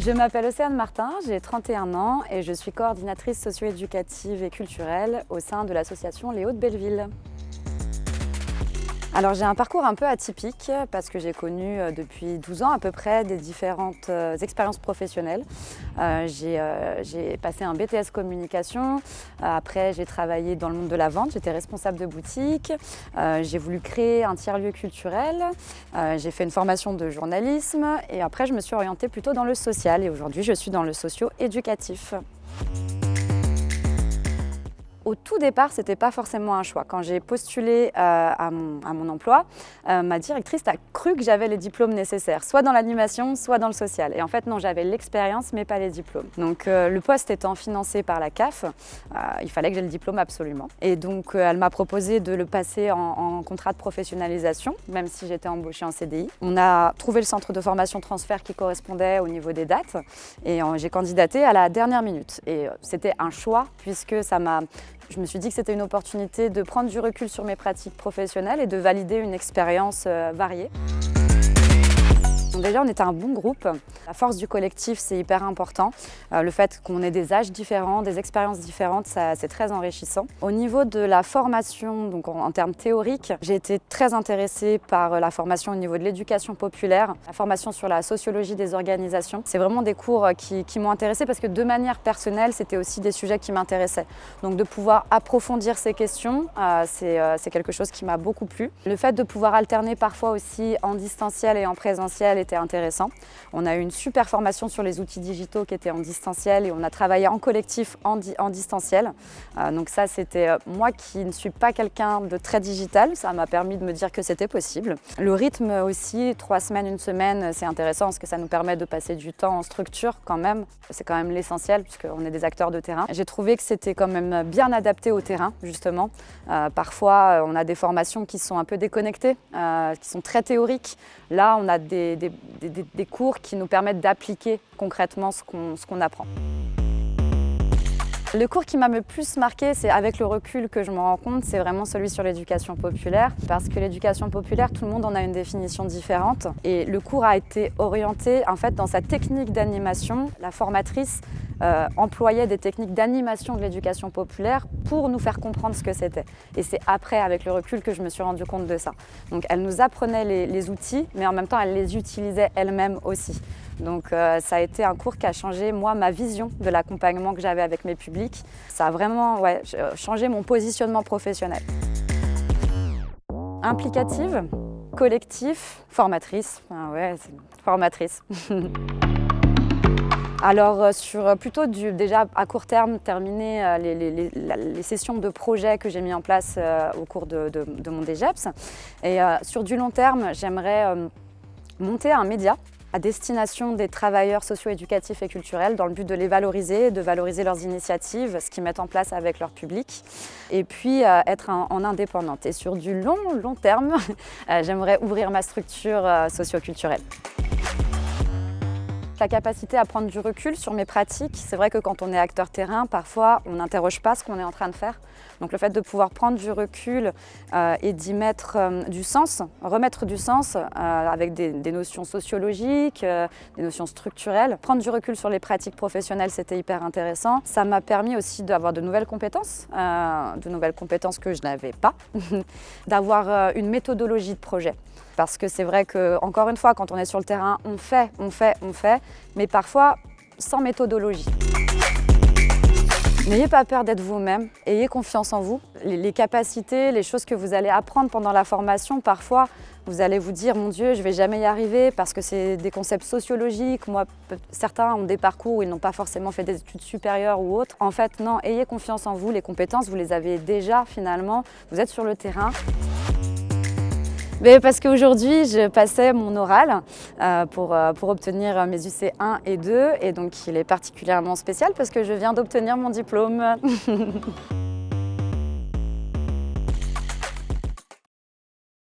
Je m'appelle Océane Martin, j'ai 31 ans et je suis coordinatrice socio-éducative et culturelle au sein de l'association Les Hauts-de-Belleville. Alors j'ai un parcours un peu atypique parce que j'ai connu depuis 12 ans à peu près des différentes expériences professionnelles. J'ai passé un BTS communication, après j'ai travaillé dans le monde de la vente, j'étais responsable de boutique, j'ai voulu créer un tiers-lieu culturel, j'ai fait une formation de journalisme et après je me suis orientée plutôt dans le social et aujourd'hui je suis dans le socio-éducatif. Au tout départ, ce n'était pas forcément un choix. Quand j'ai postulé à mon emploi, ma directrice a cru que j'avais les diplômes nécessaires, soit dans l'animation, soit dans le social. Et en fait, non, j'avais l'expérience, mais pas les diplômes. Donc, le poste étant financé par la CAF, il fallait que j'ai le diplôme absolument. Et donc, elle m'a proposé de le passer en contrat de professionnalisation, même si j'étais embauchée en CDI. On a trouvé le centre de formation transfert qui correspondait au niveau des dates. Et j'ai candidaté à la dernière minute. Et c'était un choix, puisque je me suis dit que c'était une opportunité de prendre du recul sur mes pratiques professionnelles et de valider une expérience variée. Donc déjà, on était un bon groupe. La force du collectif, c'est hyper important. Le fait qu'on ait des âges différents, des expériences différentes, c'est très enrichissant. Au niveau de la formation, donc en termes théoriques, j'ai été très intéressée par la formation au niveau de l'éducation populaire, la formation sur la sociologie des organisations. C'est vraiment des cours qui m'ont intéressée parce que de manière personnelle, c'était aussi des sujets qui m'intéressaient. Donc de pouvoir approfondir ces questions, c'est quelque chose qui m'a beaucoup plu. Le fait de pouvoir alterner parfois aussi en distanciel et en présentiel était intéressant. On a eu une super formation sur les outils digitaux qui étaient en distanciel et on a travaillé en collectif en distanciel. Donc ça, c'était moi qui ne suis pas quelqu'un de très digital, ça m'a permis de me dire que c'était possible. Le rythme aussi, 3 semaines, 1 semaine, c'est intéressant parce que ça nous permet de passer du temps en structure quand même. C'est quand même l'essentiel puisqu'on est des acteurs de terrain. J'ai trouvé que c'était quand même bien adapté au terrain, justement. Parfois, on a des formations qui sont un peu déconnectées, qui sont très théoriques. Là, on a des cours qui nous permettent d'appliquer concrètement ce qu'on apprend. Le cours qui m'a le plus marqué, c'est avec le recul que je me rends compte, c'est vraiment celui sur l'éducation populaire. Parce que l'éducation populaire, tout le monde en a une définition différente. Et le cours a été orienté en fait dans sa technique d'animation. La formatrice employait des techniques d'animation de l'éducation populaire pour nous faire comprendre ce que c'était. Et c'est après, avec le recul, que je me suis rendu compte de ça. Donc elle nous apprenait les outils, mais en même temps, elle les utilisait elle-même aussi. Donc ça a été un cours qui a changé, moi, ma vision de l'accompagnement que j'avais avec mes publics. Ça a vraiment changé mon positionnement professionnel. Implicative, collectif, formatrice. Formatrice. Alors plutôt déjà à court terme, terminer les sessions de projet que j'ai mis en place au cours de mon DGEPS. Et sur du long terme, j'aimerais monter un média à destination des travailleurs socio-éducatifs et culturels dans le but de les valoriser, de valoriser leurs initiatives, ce qu'ils mettent en place avec leur public, et puis être en indépendante. Et sur du long terme, j'aimerais ouvrir ma structure socio-culturelle. La capacité à prendre du recul sur mes pratiques, c'est vrai que quand on est acteur terrain, parfois on n'interroge pas ce qu'on est en train de faire. Donc le fait de pouvoir prendre du recul et d'y mettre du sens, remettre du sens avec des notions sociologiques, des notions structurelles. Prendre du recul sur les pratiques professionnelles, c'était hyper intéressant. Ça m'a permis aussi d'avoir de nouvelles compétences que je n'avais pas, d'avoir une méthodologie de projet. Parce que c'est vrai que, encore une fois, quand on est sur le terrain, on fait, mais parfois sans méthodologie. N'ayez pas peur d'être vous-même, ayez confiance en vous. Les capacités, les choses que vous allez apprendre pendant la formation, parfois, vous allez vous dire « Mon Dieu, je ne vais jamais y arriver » parce que c'est des concepts sociologiques. Moi, certains ont des parcours où ils n'ont pas forcément fait des études supérieures ou autres. En fait, non, ayez confiance en vous. Les compétences, vous les avez déjà finalement. Vous êtes sur le terrain. Parce qu'aujourd'hui, je passais mon oral pour obtenir mes UC1 et 2 et donc il est particulièrement spécial parce que je viens d'obtenir mon diplôme.